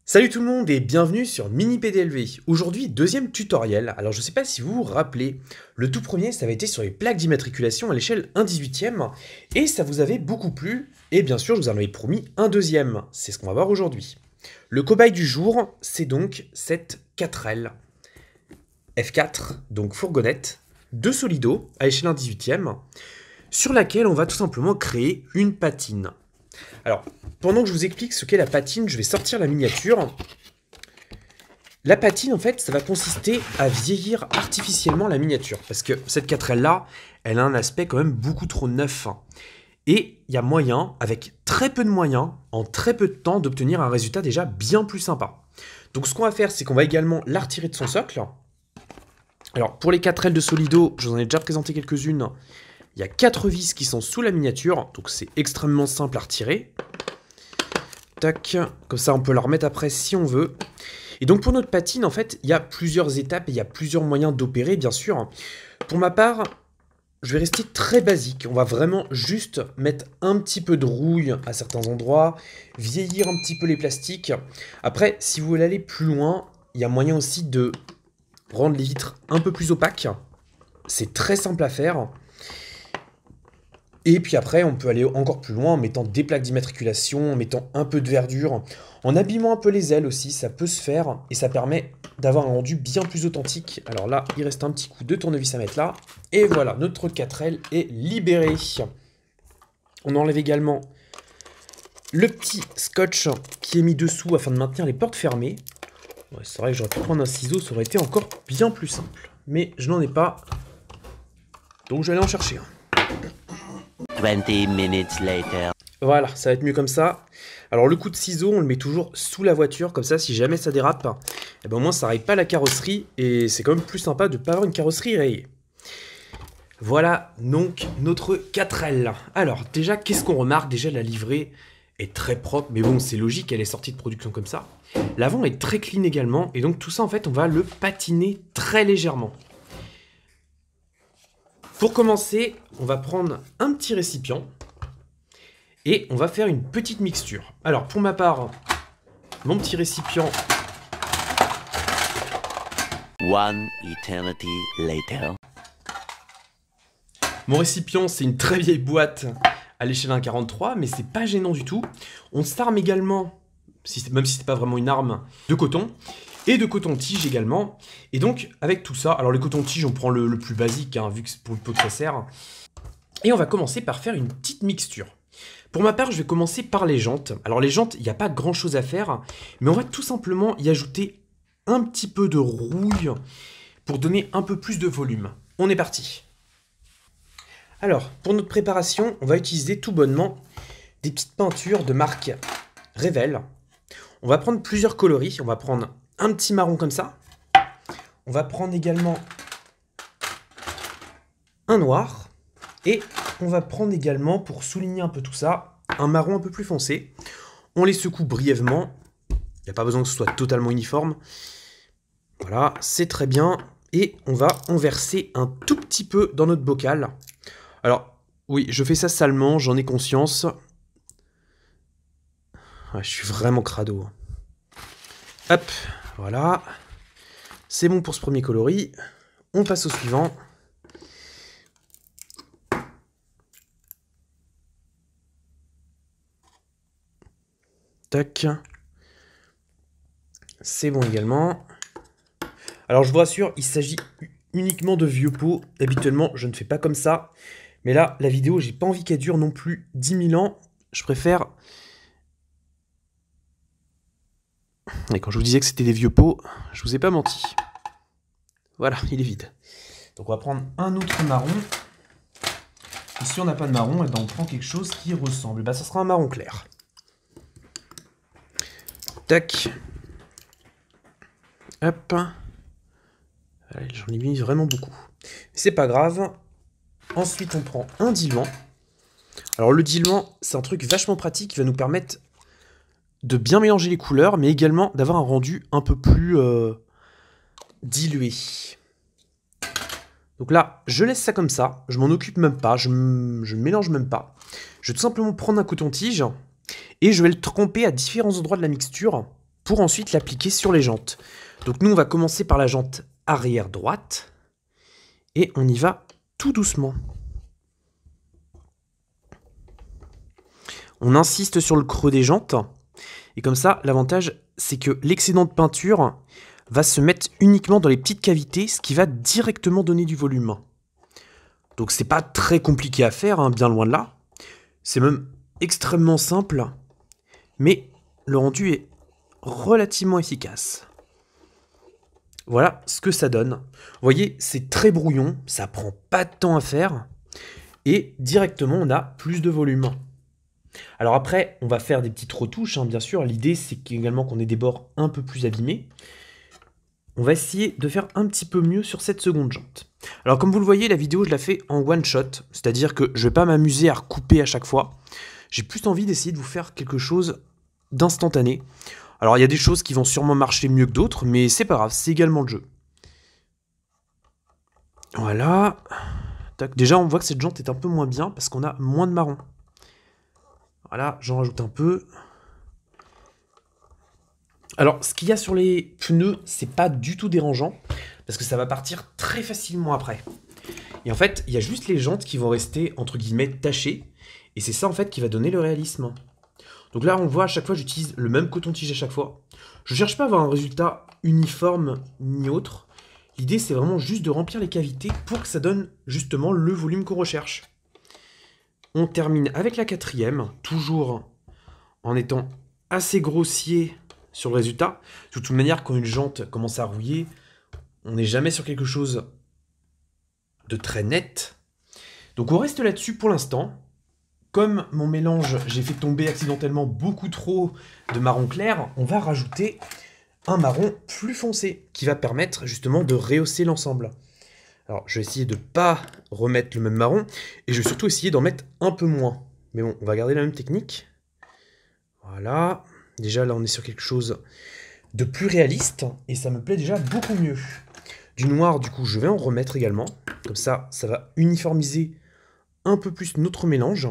Salut tout le monde et bienvenue sur Mini PDLV. Aujourd'hui, deuxième tutoriel. Alors je sais pas si vous vous rappelez, le tout premier ça avait été sur les plaques d'immatriculation à l'échelle 1/18e et ça vous avait beaucoup plu et bien sûr je vous en avais promis un deuxième. C'est ce qu'on va voir aujourd'hui. Le cobaye du jour, c'est donc cette 4L F4, donc fourgonnette, de Solido à l'échelle 1/18e, sur laquelle on va tout simplement créer une patine. Alors, pendant que je vous explique ce qu'est la patine, je vais sortir la miniature. La patine, en fait, ça va consister à vieillir artificiellement la miniature. Parce que cette 4L-là, elle a un aspect quand même beaucoup trop neuf. Et il y a moyen, avec très peu de moyens, en très peu de temps, d'obtenir un résultat déjà bien plus sympa. Donc ce qu'on va faire, c'est qu'on va également la retirer de son socle. Alors, pour les 4L de Solido, je vous en ai déjà présenté quelques-unes. Il y a 4 vis qui sont sous la miniature, donc c'est extrêmement simple à retirer. Tac, comme ça on peut la remettre après si on veut. Et donc pour notre patine, en fait, il y a plusieurs étapes et il y a plusieurs moyens d'opérer, bien sûr. Pour ma part, je vais rester très basique. On va vraiment juste mettre un petit peu de rouille à certains endroits, vieillir un petit peu les plastiques. Après, si vous voulez aller plus loin, il y a moyen aussi de rendre les vitres un peu plus opaques. C'est très simple à faire. Et puis après, on peut aller encore plus loin en mettant des plaques d'immatriculation, en mettant un peu de verdure, en abîmant un peu les ailes aussi, ça peut se faire, et ça permet d'avoir un rendu bien plus authentique. Alors là, il reste un petit coup de tournevis à mettre là, et voilà, notre 4L est libéré. On enlève également le petit scotch qui est mis dessous afin de maintenir les portes fermées. Ouais, c'est vrai que j'aurais pu prendre un ciseau, ça aurait été encore bien plus simple. Mais je n'en ai pas, donc je vais aller en chercher un. 20 minutes later. Voilà, ça va être mieux comme ça. Alors le coup de ciseau, on le met toujours sous la voiture, comme ça si jamais ça dérape, et ben au moins ça raye pas la carrosserie, et c'est quand même plus sympa de ne pas avoir une carrosserie rayée. Voilà donc notre 4L. Alors déjà, qu'est-ce qu'on remarque? Déjà la livrée est très propre, mais bon c'est logique, elle est sortie de production comme ça. L'avant est très clean également, et donc tout ça en fait on va le patiner très légèrement. Pour commencer, on va prendre un petit récipient et on va faire une petite mixture. Alors pour ma part, mon petit récipient. One eternity later. Mon récipient, c'est une très vieille boîte à l'échelle 1,43, mais c'est pas gênant du tout. On s'arme également, même si c'est pas vraiment une arme, de coton. Et de coton-tige également. Et donc, avec tout ça, alors les coton-tiges, on prend le plus basique, hein, vu que c'est pour le pot que ça sert. Et on va commencer par faire une petite mixture. Pour ma part, je vais commencer par les jantes. Alors les jantes, il n'y a pas grand-chose à faire, mais on va tout simplement y ajouter un petit peu de rouille pour donner un peu plus de volume. On est parti. Alors, pour notre préparation, on va utiliser tout bonnement des petites peintures de marque Revell. On va prendre plusieurs coloris, on va prendre un petit marron comme ça. On va prendre également un noir. Et on va prendre également, pour souligner un peu tout ça, un marron un peu plus foncé. On les secoue brièvement. Il n'y a pas besoin que ce soit totalement uniforme. Voilà, c'est très bien. Et on va en verser un tout petit peu dans notre bocal. Alors, oui, je fais ça salement, j'en ai conscience. Ouais, je suis vraiment crado. Hop, voilà. C'est bon pour ce premier coloris. On passe au suivant. Tac. C'est bon également. Alors je vous rassure, il s'agit uniquement de vieux pots. Habituellement, je ne fais pas comme ça. Mais là, la vidéo, j'ai pas envie qu'elle dure non plus 10 000 ans. Je préfère... Et quand je vous disais que c'était des vieux pots, je vous ai pas menti. Voilà, il est vide. Donc on va prendre un autre marron. Et si on n'a pas de marron, et ben on prend quelque chose qui ressemble. Ben, ça sera un marron clair. Tac. Hop. J'en ai mis vraiment beaucoup. C'est pas grave. Ensuite, on prend un diluant. Alors le diluant, c'est un truc vachement pratique qui va nous permettre de bien mélanger les couleurs, mais également d'avoir un rendu un peu plus dilué. Donc là, je laisse ça comme ça, je m'en occupe même pas, je mélange même pas. Je vais tout simplement prendre un coton-tige et je vais le tremper à différents endroits de la mixture pour ensuite l'appliquer sur les jantes. Donc nous, on va commencer par la jante arrière droite, et on y va tout doucement. On insiste sur le creux des jantes, et comme ça, l'avantage, c'est que l'excédent de peinture va se mettre uniquement dans les petites cavités, ce qui va directement donner du volume. Donc c'est pas très compliqué à faire, hein, bien loin de là. C'est même extrêmement simple, mais le rendu est relativement efficace. Voilà ce que ça donne. Vous voyez, c'est très brouillon, ça prend pas de temps à faire, et directement on a plus de volume. Alors après, on va faire des petites retouches, hein, bien sûr. L'idée, c'est également qu'on ait des bords un peu plus abîmés. On va essayer de faire un petit peu mieux sur cette seconde jante. Alors comme vous le voyez, la vidéo, je la fais en one shot, c'est-à-dire que je ne vais pas m'amuser à recouper à chaque fois. J'ai plus envie d'essayer de vous faire quelque chose d'instantané. Alors il y a des choses qui vont sûrement marcher mieux que d'autres, mais c'est pas grave, c'est également le jeu. Voilà. Tac. Déjà, on voit que cette jante est un peu moins bien parce qu'on a moins de marron. Voilà, j'en rajoute un peu. Alors, ce qu'il y a sur les pneus, c'est pas du tout dérangeant, parce que ça va partir très facilement après. Et en fait, il y a juste les jantes qui vont rester, entre guillemets, tachées, et c'est ça, en fait, qui va donner le réalisme. Donc là, on le voit, à chaque fois, j'utilise le même coton-tige à chaque fois. Je cherche pas à avoir un résultat uniforme, ni autre. L'idée, c'est vraiment juste de remplir les cavités pour que ça donne, justement, le volume qu'on recherche. On termine avec la quatrième, toujours en étant assez grossier sur le résultat. De toute manière, quand une jante commence à rouiller, on n'est jamais sur quelque chose de très net. Donc on reste là-dessus pour l'instant. Comme mon mélange, j'ai fait tomber accidentellement beaucoup trop de marron clair, on va rajouter un marron plus foncé qui va permettre justement de rehausser l'ensemble. Alors je vais essayer de ne pas remettre le même marron et je vais surtout essayer d'en mettre un peu moins. Mais bon, on va garder la même technique. Voilà. Déjà, là, on est sur quelque chose de plus réaliste, et ça me plaît déjà beaucoup mieux. Du noir, du coup, je vais en remettre également. Comme ça, ça va uniformiser un peu plus notre mélange.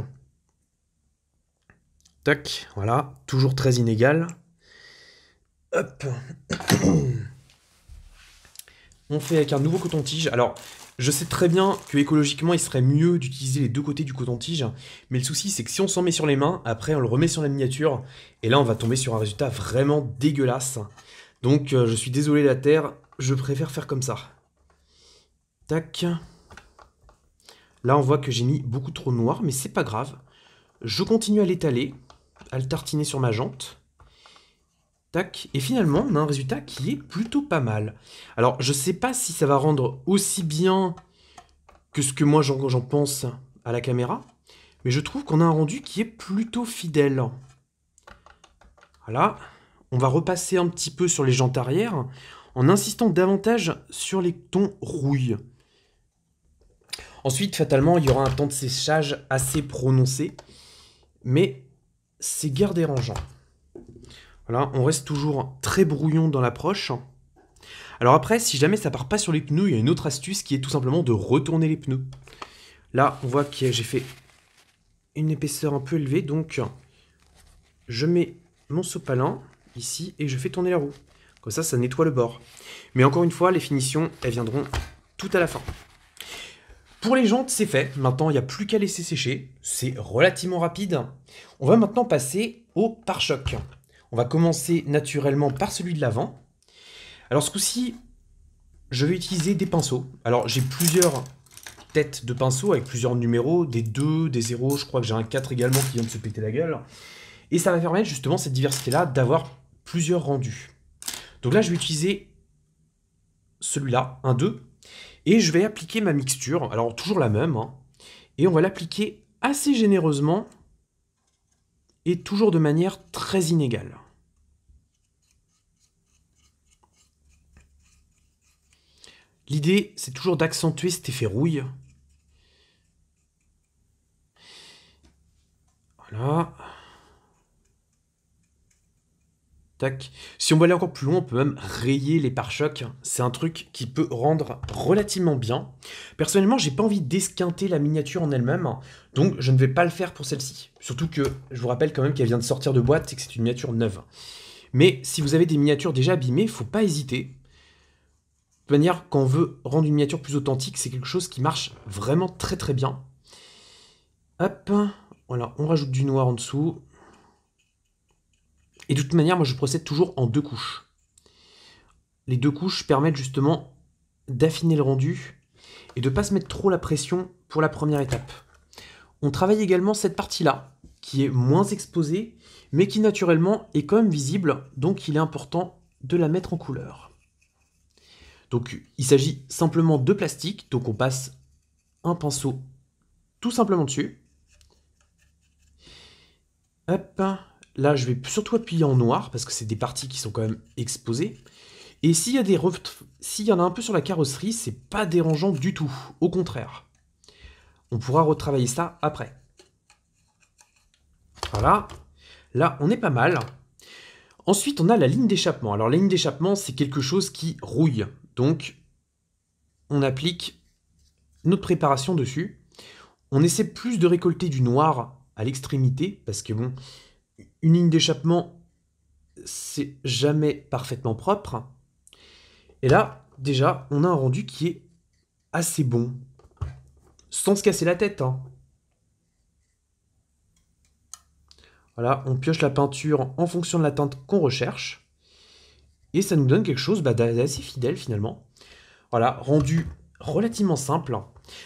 Tac, voilà, toujours très inégal. Hop. On fait avec un nouveau coton-tige. Alors, je sais très bien que écologiquement, il serait mieux d'utiliser les deux côtés du coton-tige, mais le souci, c'est que si on s'en met sur les mains, après, on le remet sur la miniature, et là, on va tomber sur un résultat vraiment dégueulasse. Donc, je suis désolé la terre, je préfère faire comme ça. Tac. Là, on voit que j'ai mis beaucoup trop de noir, mais c'est pas grave. Je continue à l'étaler, à le tartiner sur ma jante. Tac. Et finalement, on a un résultat qui est plutôt pas mal. Alors, je sais pas si ça va rendre aussi bien que ce que moi j'en pense à la caméra, mais je trouve qu'on a un rendu qui est plutôt fidèle. Voilà. On va repasser un petit peu sur les jantes arrière, en insistant davantage sur les tons rouille. Ensuite, fatalement, il y aura un temps de séchage assez prononcé, mais c'est guère dérangeant. Voilà, on reste toujours très brouillon dans l'approche. Alors après, si jamais ça part pas sur les pneus, il y a une autre astuce qui est tout simplement de retourner les pneus. Là, on voit que j'ai fait une épaisseur un peu élevée, donc je mets mon sopalin ici et je fais tourner la roue. Comme ça nettoie le bord. Mais encore une fois, les finitions, elles viendront tout à la fin. Pour les jantes, c'est fait. Maintenant, il n'y a plus qu'à laisser sécher. C'est relativement rapide. On va maintenant passer au pare-choc. On va commencer naturellement par celui de l'avant. Alors ce coup-ci, je vais utiliser des pinceaux. Alors j'ai plusieurs têtes de pinceaux avec plusieurs numéros, des 2, des 0, je crois que j'ai un 4 également qui vient de se péter la gueule. Et ça va permettre justement cette diversité-là d'avoir plusieurs rendus. Donc là, je vais utiliser celui-là, un 2, et je vais appliquer ma mixture, alors toujours la même, hein, et on va l'appliquer assez généreusement et toujours de manière très inégale. L'idée, c'est toujours d'accentuer cet effet rouille. Voilà. Tac. Si on veut aller encore plus loin, on peut même rayer les pare-chocs. C'est un truc qui peut rendre relativement bien. Personnellement, j'ai pas envie d'esquinter la miniature en elle-même, donc je ne vais pas le faire pour celle-ci. Surtout que, je vous rappelle quand même qu'elle vient de sortir de boîte et que c'est une miniature neuve. Mais si vous avez des miniatures déjà abîmées, faut pas hésiter. De toute manière, quand on veut rendre une miniature plus authentique, c'est quelque chose qui marche vraiment très très bien. Hop, voilà, on rajoute du noir en dessous. Et de toute manière, moi je procède toujours en 2 couches. Les 2 couches permettent justement d'affiner le rendu et de ne pas se mettre trop la pression pour la première étape. On travaille également cette partie-là, qui est moins exposée, mais qui naturellement est quand même visible, donc il est important de la mettre en couleur. Donc il s'agit simplement de plastique, donc on passe un pinceau tout simplement dessus. Hop, là je vais surtout appuyer en noir, parce que c'est des parties qui sont quand même exposées. Et s'il y en a un peu sur la carrosserie, c'est pas dérangeant du tout, au contraire. On pourra retravailler ça après. Voilà, là on est pas mal. Ensuite on a la ligne d'échappement. Alors la ligne d'échappement c'est quelque chose qui rouille, donc on applique notre préparation dessus. On essaie plus de récolter du noir à l'extrémité, parce que bon, une ligne d'échappement c'est jamais parfaitement propre. Et là, déjà, on a un rendu qui est assez bon, sans se casser la tête, hein. Voilà, on pioche la peinture en fonction de la teinte qu'on recherche, et ça nous donne quelque chose d'assez fidèle finalement. Voilà, rendu relativement simple.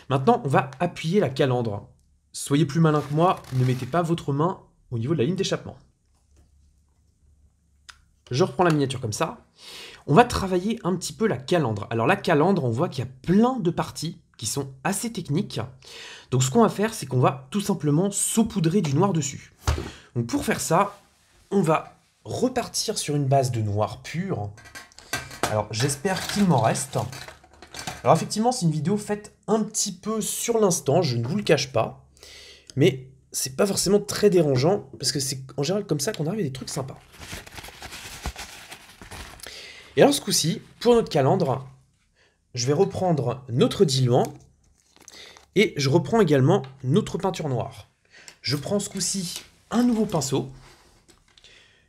Maintenant, on va appuyer la calandre. Soyez plus malin que moi, ne mettez pas votre main au niveau de la ligne d'échappement. Je reprends la miniature comme ça. On va travailler un petit peu la calandre. Alors la calandre, on voit qu'il y a plein de parties qui sont assez techniques. Donc ce qu'on va faire, c'est qu'on va tout simplement saupoudrer du noir dessus. Donc pour faire ça, on va repartir sur une base de noir pur. Alors j'espère qu'il m'en reste. Alors effectivement, c'est une vidéo faite un petit peu sur l'instant, je ne vous le cache pas. Mais c'est pas forcément très dérangeant, parce que c'est en général comme ça qu'on arrive à des trucs sympas. Et alors ce coup-ci, pour notre calandre, je vais reprendre notre diluant et je reprends également notre peinture noire. Je prends ce coup-ci un nouveau pinceau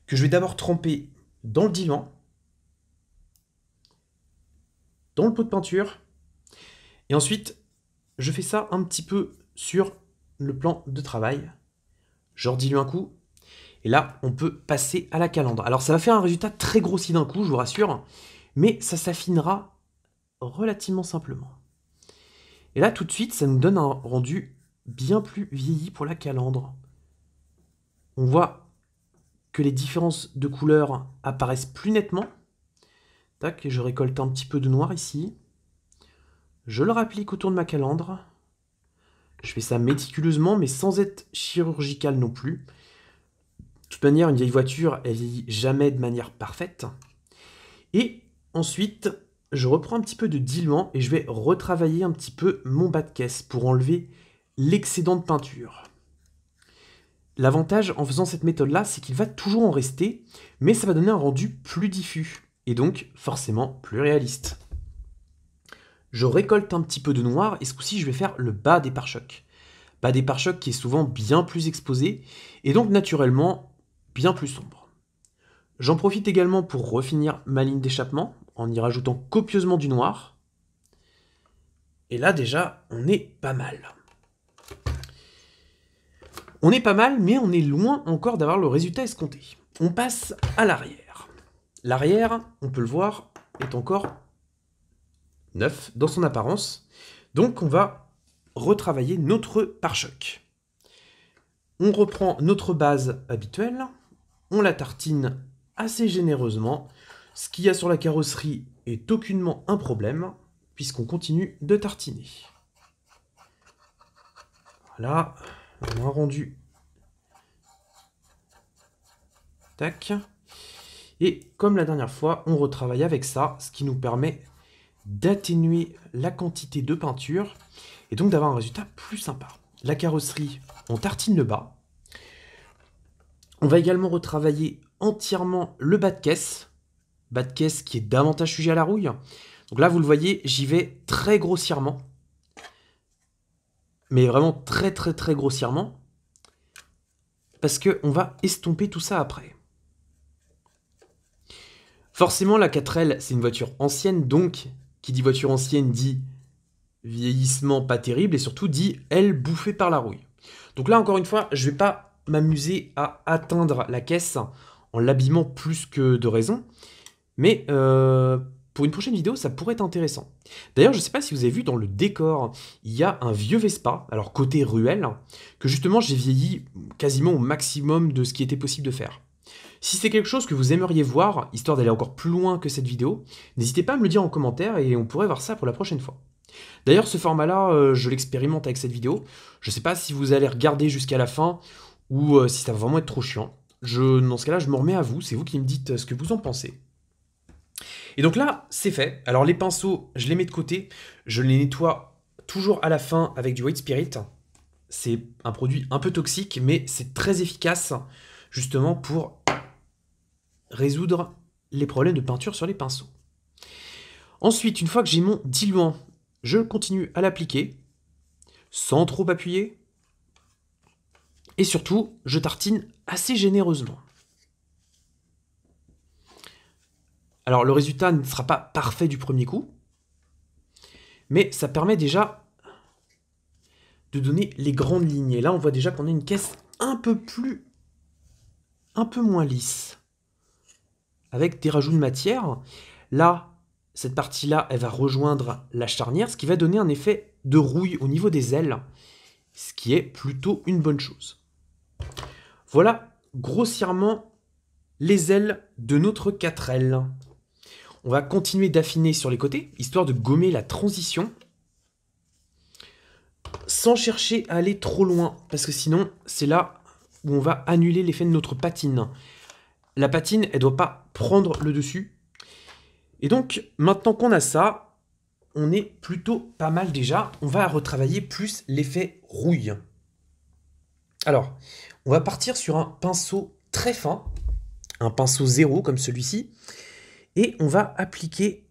que je vais d'abord tremper dans le diluant, dans le pot de peinture, et ensuite je fais ça un petit peu sur le plan de travail. Je redilue un coup, et là on peut passer à la calandre. Alors ça va faire un résultat très grossi d'un coup, je vous rassure, mais ça s'affinera relativement simplement. Et là tout de suite ça nous donne un rendu bien plus vieilli pour la calandre. On voit que les différences de couleurs apparaissent plus nettement. Tac, et je récolte un petit peu de noir ici. Je le rapplique autour de ma calandre. Je fais ça méticuleusement, mais sans être chirurgical non plus. De toute manière, une vieille voiture, elle vieillit jamais de manière parfaite. Et ensuite, je reprends un petit peu de diluant et je vais retravailler un petit peu mon bas de caisse pour enlever l'excédent de peinture. L'avantage en faisant cette méthode-là, c'est qu'il va toujours en rester, mais ça va donner un rendu plus diffus, et donc forcément plus réaliste. Je récolte un petit peu de noir, et ce coup-ci, je vais faire le bas des pare-chocs. Bas des pare-chocs qui est souvent bien plus exposé, et donc naturellement bien plus sombre. J'en profite également pour refinir ma ligne d'échappement, en y rajoutant copieusement du noir. Et là déjà, on est pas mal. On est pas mal, mais on est loin encore d'avoir le résultat escompté. On passe à l'arrière. L'arrière, on peut le voir, est encore neuf dans son apparence. Donc on va retravailler notre pare-choc. On reprend notre base habituelle, on la tartine assez généreusement. Ce qu'il y a sur la carrosserie est aucunement un problème, puisqu'on continue de tartiner. Voilà. On a un rendu. Tac. Et comme la dernière fois, on retravaille avec ça, ce qui nous permet d'atténuer la quantité de peinture et donc d'avoir un résultat plus sympa. La carrosserie, on tartine le bas. On va également retravailler entièrement le bas de caisse qui est davantage sujet à la rouille. Donc là, vous le voyez, j'y vais très grossièrement. Mais vraiment très grossièrement, parce qu'on va estomper tout ça après. Forcément, la 4L, c'est une voiture ancienne, donc qui dit voiture ancienne dit vieillissement pas terrible, et surtout dit aile bouffée par la rouille. Donc là, encore une fois, je vais pas m'amuser à atteindre la caisse en l'abîmant plus que de raison, mais pour une prochaine vidéo, ça pourrait être intéressant. D'ailleurs, je ne sais pas si vous avez vu dans le décor, il y a un vieux Vespa, alors côté ruelle, que justement j'ai vieilli quasiment au maximum de ce qui était possible de faire. Si c'est quelque chose que vous aimeriez voir, histoire d'aller encore plus loin que cette vidéo, n'hésitez pas à me le dire en commentaire et on pourrait voir ça pour la prochaine fois. D'ailleurs, ce format-là, je l'expérimente avec cette vidéo. Je ne sais pas si vous allez regarder jusqu'à la fin ou si ça va vraiment être trop chiant. Dans ce cas-là, je me remets à vous, c'est vous qui me dites ce que vous en pensez. Et donc là, c'est fait. Alors les pinceaux, je les mets de côté. Je les nettoie toujours à la fin avec du White Spirit. C'est un produit un peu toxique, mais c'est très efficace justement pour résoudre les problèmes de peinture sur les pinceaux. Ensuite, une fois que j'ai mon diluant, je continue à l'appliquer sans trop appuyer. Et surtout, je tartine assez généreusement. Alors le résultat ne sera pas parfait du premier coup, mais ça permet déjà de donner les grandes lignes. Et là, on voit déjà qu'on a une caisse un peu moins lisse, avec des rajouts de matière. Là, cette partie-là, elle va rejoindre la charnière, ce qui va donner un effet de rouille au niveau des ailes, ce qui est plutôt une bonne chose. Voilà grossièrement les ailes de notre 4L. On va continuer d'affiner sur les côtés, histoire de gommer la transition, sans chercher à aller trop loin, parce que sinon, c'est là où on va annuler l'effet de notre patine. La patine, elle ne doit pas prendre le dessus. Et donc, maintenant qu'on a ça, on est plutôt pas mal déjà. On va retravailler plus l'effet rouille. Alors, on va partir sur un pinceau très fin, un pinceau 0 comme celui-ci, et on va appliquer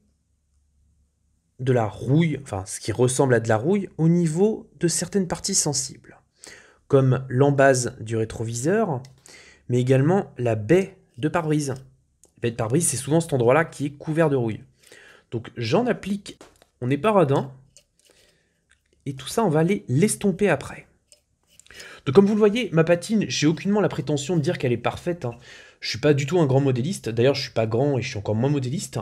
de la rouille, enfin ce qui ressemble à de la rouille, au niveau de certaines parties sensibles, comme l'embase du rétroviseur, mais également la baie de pare-brise. La baie de pare-brise, c'est souvent cet endroit-là qui est couvert de rouille. Donc j'en applique, on n'est pas radin, et tout ça, on va aller l'estomper après. Donc comme vous le voyez, ma patine, j'ai aucunement la prétention de dire qu'elle est parfaite. Je suis pas du tout un grand modéliste. D'ailleurs, je suis pas grand et je suis encore moins modéliste.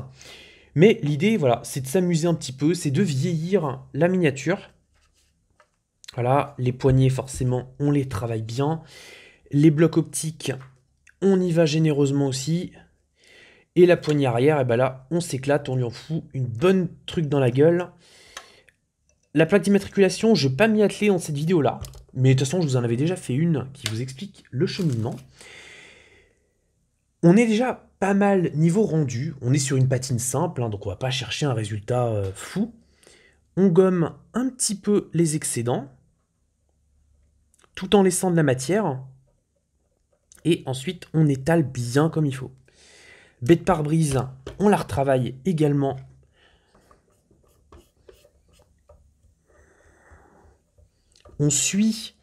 Mais l'idée, voilà, c'est de s'amuser un petit peu, c'est de vieillir la miniature. Voilà, les poignées, forcément, on les travaille bien. Les blocs optiques, on y va généreusement aussi. Et la poignée arrière, et ben là, on s'éclate, on lui en fout une bonne truc dans la gueule. La plaque d'immatriculation, je ne vais pas m'y atteler dans cette vidéo-là. Mais de toute façon, je vous en avais déjà fait une qui vous explique le cheminement. On est déjà pas mal niveau rendu. On est sur une patine simple, donc on va pas chercher un résultat fou. On gomme un petit peu les excédents, tout en laissant de la matière. Et ensuite, on étale bien comme il faut. Baie de pare-brise, on la retravaille également. On suit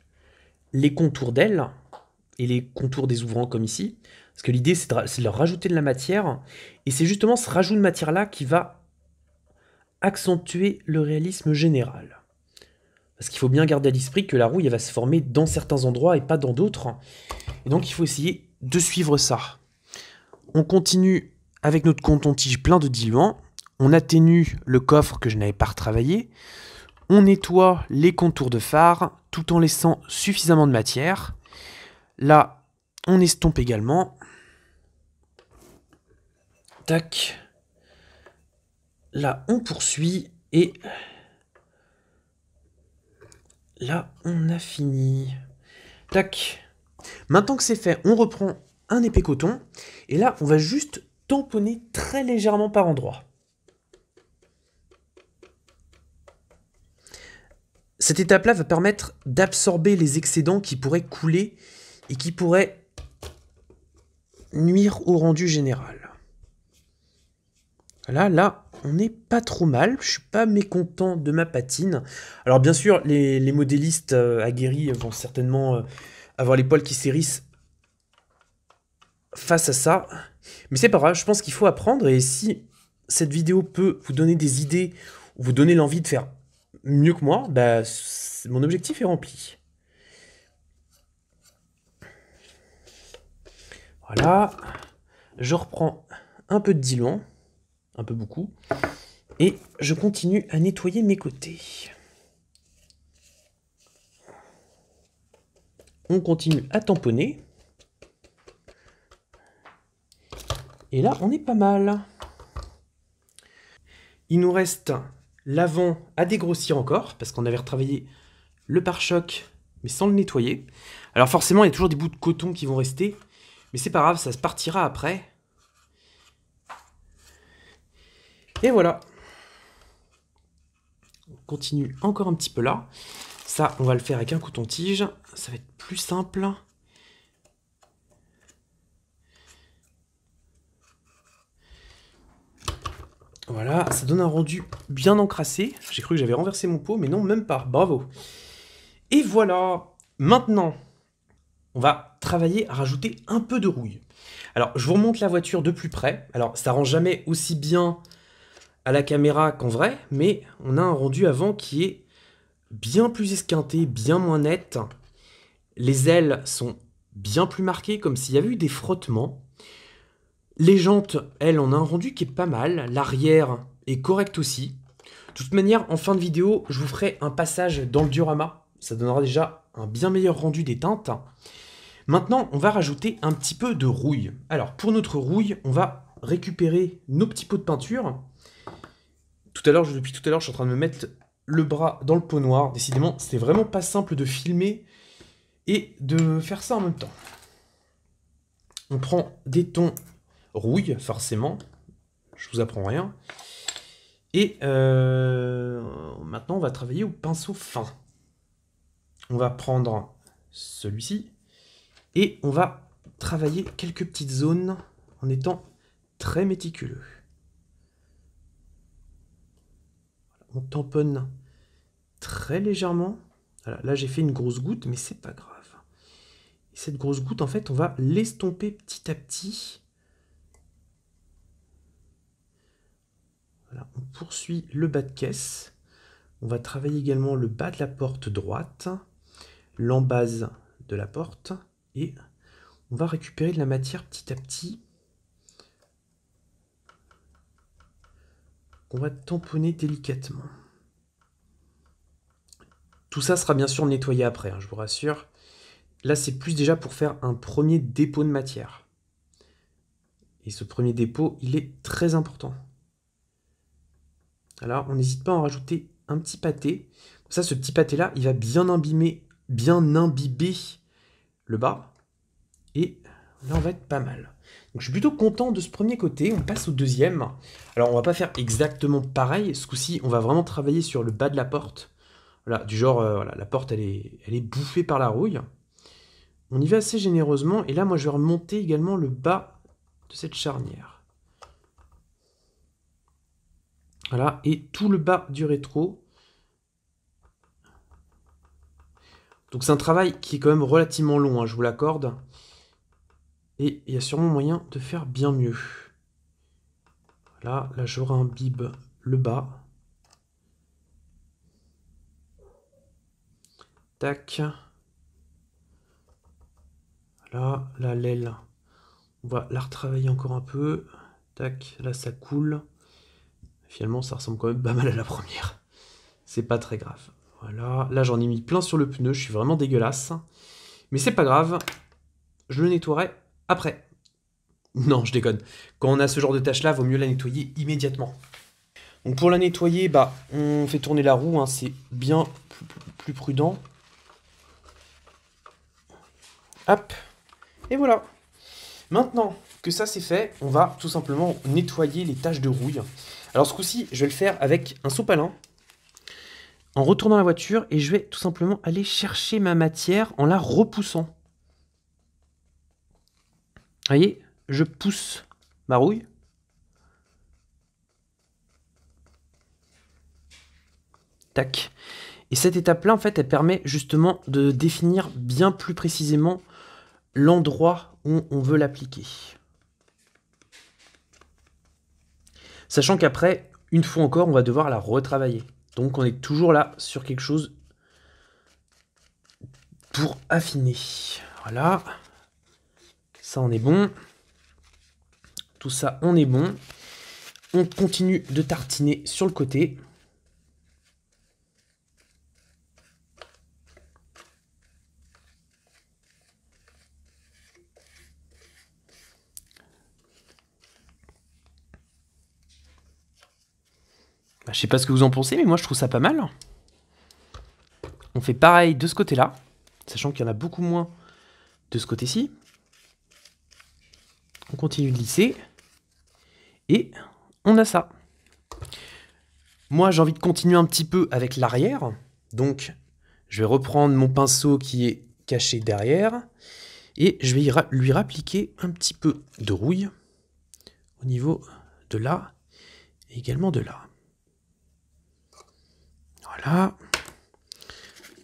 les contours d'ailes et les contours des ouvrants comme ici. Parce que l'idée, c'est de leur rajouter de la matière. Et c'est justement ce rajout de matière-là qui va accentuer le réalisme général. Parce qu'il faut bien garder à l'esprit que la rouille elle va se former dans certains endroits et pas dans d'autres. Et donc, il faut essayer de suivre ça. On continue avec notre coton-tige plein de diluant. On atténue le coffre que je n'avais pas retravaillé. On nettoie les contours de phare tout en laissant suffisamment de matière. Là, on estompe également. Tac. Là, on poursuit et là, on a fini. Tac. Maintenant que c'est fait, on reprend un épais coton et là, on va juste tamponner très légèrement par endroit. Cette étape-là va permettre d'absorber les excédents qui pourraient couler et qui pourraient nuire au rendu général. Là, on n'est pas trop mal. Je suis pas mécontent de ma patine. Alors bien sûr, les modélistes aguerris vont certainement avoir les poils qui s'hérissent face à ça. Mais c'est pas grave, je pense qu'il faut apprendre, et si cette vidéo peut vous donner des idées, ou vous donner l'envie de faire mieux que moi, bah, mon objectif est rempli. Voilà, je reprends un peu de diluant, un peu beaucoup, et je continue à nettoyer mes côtés. On continue à tamponner. Et là, on est pas mal. Il nous reste l'avant à dégrossir encore, parce qu'on avait retravaillé le pare-choc, mais sans le nettoyer. Alors forcément, il y a toujours des bouts de coton qui vont rester, mais c'est pas grave, ça se partira après. Et voilà. On continue encore un petit peu là. Ça, on va le faire avec un coton-tige. Ça va être plus simple. Voilà, ça donne un rendu bien encrassé. J'ai cru que j'avais renversé mon pot, mais non, même pas. Bravo. Et voilà. Maintenant, on va travailler à rajouter un peu de rouille. Alors, je vous remonte la voiture de plus près. Alors, ça rend jamais aussi bien à la caméra qu'en vrai, mais on a un rendu avant qui est bien plus esquinté, bien moins net. Les ailes sont bien plus marquées, comme s'il y avait eu des frottements. Les jantes, elles, on a un rendu qui est pas mal. L'arrière est correct aussi. De toute manière, en fin de vidéo, je vous ferai un passage dans le diorama. Ça donnera déjà un bien meilleur rendu des teintes. Maintenant, on va rajouter un petit peu de rouille. Alors, pour notre rouille, on va récupérer nos petits pots de peinture. Depuis tout à l'heure, je suis en train de me mettre le bras dans le pot noir. Décidément, c'est vraiment pas simple de filmer et de faire ça en même temps. On prend des tons rouille, forcément. Je vous apprends rien. Et maintenant, on va travailler au pinceau fin. On va prendre celui-ci et on va travailler quelques petites zones en étant très méticuleux. On tamponne très légèrement. Voilà, là, j'ai fait une grosse goutte, mais c'est pas grave. Et cette grosse goutte, en fait, on va l'estomper petit à petit. Voilà, on poursuit le bas de caisse. On va travailler également le bas de la porte droite, l'embase de la porte, et on va récupérer de la matière petit à petit. On va tamponner délicatement. Tout ça sera bien sûr nettoyé après, hein, je vous rassure. Là, c'est plus déjà pour faire un premier dépôt de matière. Et ce premier dépôt, il est très important. Alors, on n'hésite pas à en rajouter un petit pâté. Comme ça, ce petit pâté-là, il va bien imbiber le bas. Et là, on va être pas mal. Donc, je suis plutôt content de ce premier côté. On passe au deuxième. Alors, on va pas faire exactement pareil. Ce coup-ci, on va vraiment travailler sur le bas de la porte. Voilà, du genre, voilà, la porte, elle est bouffée par la rouille. On y va assez généreusement. Et là, moi, je vais remonter également le bas de cette charnière. Voilà, et tout le bas du rétro. Donc c'est un travail qui est quand même relativement long, hein, je vous l'accorde. Et il y a sûrement moyen de faire bien mieux. Voilà, là je imbibe le bas. Tac. Voilà, là l'aile, on va la retravailler encore un peu. Tac, là ça coule. Finalement ça ressemble quand même pas mal à la première. C'est pas très grave. Voilà, là j'en ai mis plein sur le pneu, je suis vraiment dégueulasse. Mais c'est pas grave, je le nettoierai après. Non, je déconne. Quand on a ce genre de tâche-là, vaut mieux la nettoyer immédiatement. Donc pour la nettoyer, bah, on fait tourner la roue, hein, c'est bien plus prudent. Hop, et voilà. Maintenant que ça c'est fait, on va tout simplement nettoyer les taches de rouille. Alors ce coup-ci, je vais le faire avec un sopalin, en retournant la voiture, et je vais tout simplement aller chercher ma matière en la repoussant. Vous voyez, je pousse ma rouille. Tac. Et cette étape-là, en fait, elle permet justement de définir bien plus précisément l'endroit où on veut l'appliquer. Sachant qu'après, une fois encore, on va devoir la retravailler. Donc on est toujours là sur quelque chose pour affiner. Voilà. Ça, on est bon. Tout ça, on est bon. On continue de tartiner sur le côté. Je sais pas ce que vous en pensez, mais moi je trouve ça pas mal. On fait pareil de ce côté-là, sachant qu'il y en a beaucoup moins de ce côté-ci. On continue de lisser. Et on a ça. Moi j'ai envie de continuer un petit peu avec l'arrière. Donc je vais reprendre mon pinceau qui est caché derrière. Et je vais lui appliquer un petit peu de rouille au niveau de là et également de là. Voilà.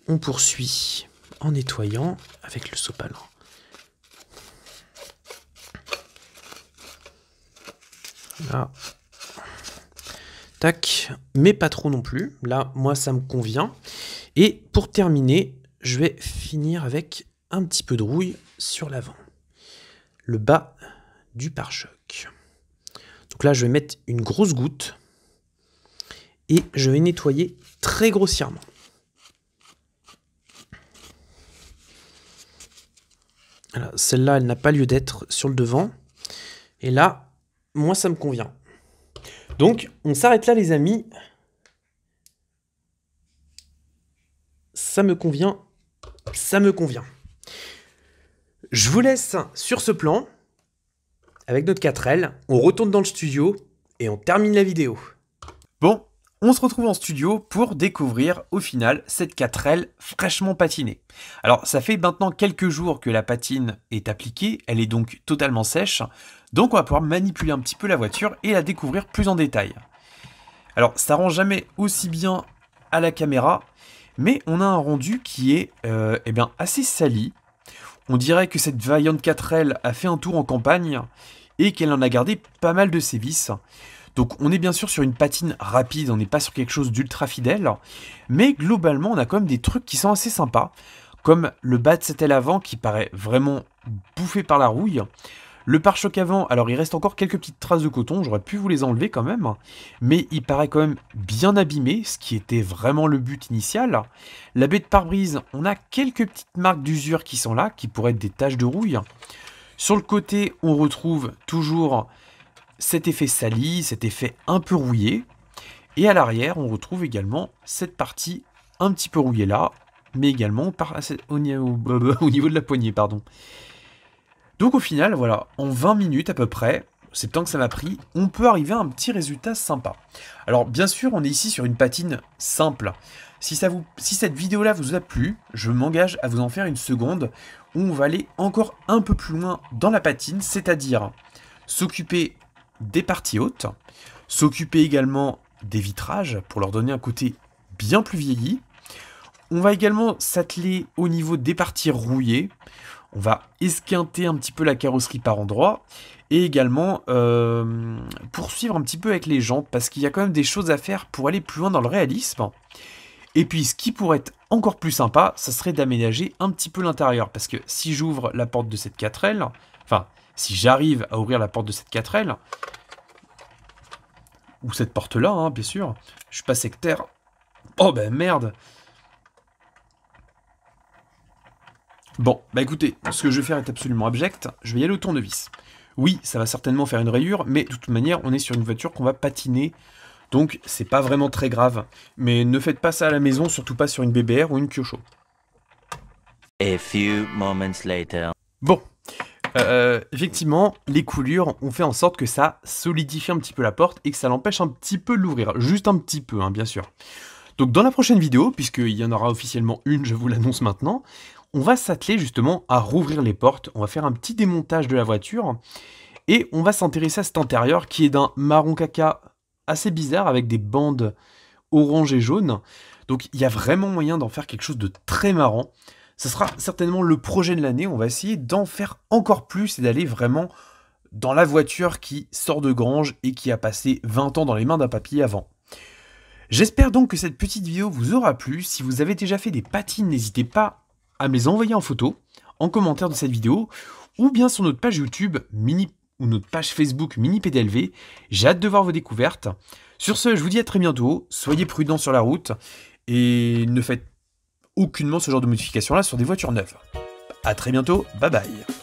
On poursuit en nettoyant avec le sopalin. Là. Tac. Mais pas trop non plus. Là, moi, ça me convient. Et pour terminer, je vais finir avec un petit peu de rouille sur l'avant. Le bas du pare-choc. Donc là, je vais mettre une grosse goutte. Et je vais nettoyer très grossièrement. Celle-là, elle n'a pas lieu d'être sur le devant. Et là, moi, ça me convient. Donc, on s'arrête là, les amis. Ça me convient. Ça me convient. Je vous laisse sur ce plan. Avec notre 4L. On retourne dans le studio. Et on termine la vidéo. Bon. On se retrouve en studio pour découvrir au final cette 4L fraîchement patinée. Alors ça fait maintenant quelques jours que la patine est appliquée, elle est donc totalement sèche, donc on va pouvoir manipuler un petit peu la voiture et la découvrir plus en détail. Alors ça rend jamais aussi bien à la caméra, mais on a un rendu qui est assez sali. On dirait que cette vaillante 4L a fait un tour en campagne et qu'elle en a gardé pas mal de ses vis. Donc on est bien sûr sur une patine rapide, on n'est pas sur quelque chose d'ultra fidèle, mais globalement on a quand même des trucs qui sont assez sympas, comme le bas de cette aile avant qui paraît vraiment bouffé par la rouille. Le pare-choc avant, alors il reste encore quelques petites traces de coton, j'aurais pu vous les enlever quand même, mais il paraît quand même bien abîmé, ce qui était vraiment le but initial. La baie de pare-brise, on a quelques petites marques d'usure qui sont là, qui pourraient être des taches de rouille. Sur le côté, on retrouve toujours cet effet sali, cet effet un peu rouillé. Et à l'arrière, on retrouve également cette partie un petit peu rouillée là, mais également au niveau de la poignée, pardon. Donc au final, voilà, en 20 minutes à peu près, c'est le temps que ça m'a pris, on peut arriver à un petit résultat sympa. Alors bien sûr, on est ici sur une patine simple. Si cette vidéo-là vous a plu, je m'engage à vous en faire une seconde, où on va aller encore un peu plus loin dans la patine, c'est-à-dire s'occuper des parties hautes, s'occuper également des vitrages pour leur donner un côté bien plus vieilli. On va également s'atteler au niveau des parties rouillées. On va esquinter un petit peu la carrosserie par endroits et également poursuivre un petit peu avec les jantes parce qu'il y a quand même des choses à faire pour aller plus loin dans le réalisme. Et puis ce qui pourrait être encore plus sympa, ça serait d'aménager un petit peu l'intérieur parce que si j'ouvre la porte de cette 4L, enfin si j'arrive à ouvrir la porte de cette 4L, ou cette porte-là, hein, bien sûr, je suis pas sectaire. Oh ben merde. Bon, bah écoutez, ce que je vais faire est absolument abject, je vais y aller au tournevis. Oui, ça va certainement faire une rayure, mais de toute manière, on est sur une voiture qu'on va patiner, donc c'est pas vraiment très grave. Mais ne faites pas ça à la maison, surtout pas sur une BBR ou une Kyosho. A few moments later. Bon, effectivement, les coulures ont fait en sorte que ça solidifie un petit peu la porte et que ça l'empêche un petit peu de l'ouvrir. Juste un petit peu, hein, bien sûr. Donc dans la prochaine vidéo, puisqu'il y en aura officiellement une, je vous l'annonce maintenant, on va s'atteler justement à rouvrir les portes. On va faire un petit démontage de la voiture et on va s'intéresser à cet intérieur qui est d'un marron caca assez bizarre avec des bandes orange et jaune. Donc il y a vraiment moyen d'en faire quelque chose de très marrant. Ce sera certainement le projet de l'année. On va essayer d'en faire encore plus et d'aller vraiment dans la voiture qui sort de grange et qui a passé 20 ans dans les mains d'un papy avant. J'espère donc que cette petite vidéo vous aura plu. Si vous avez déjà fait des patines, n'hésitez pas à me les envoyer en photo, en commentaire de cette vidéo, ou bien sur notre page YouTube ou notre page Facebook Mini PDLV. J'ai hâte de voir vos découvertes. Sur ce, je vous dis à très bientôt. Soyez prudents sur la route et ne faites aucunement ce genre de modification là sur des voitures neuves. A très bientôt, bye bye.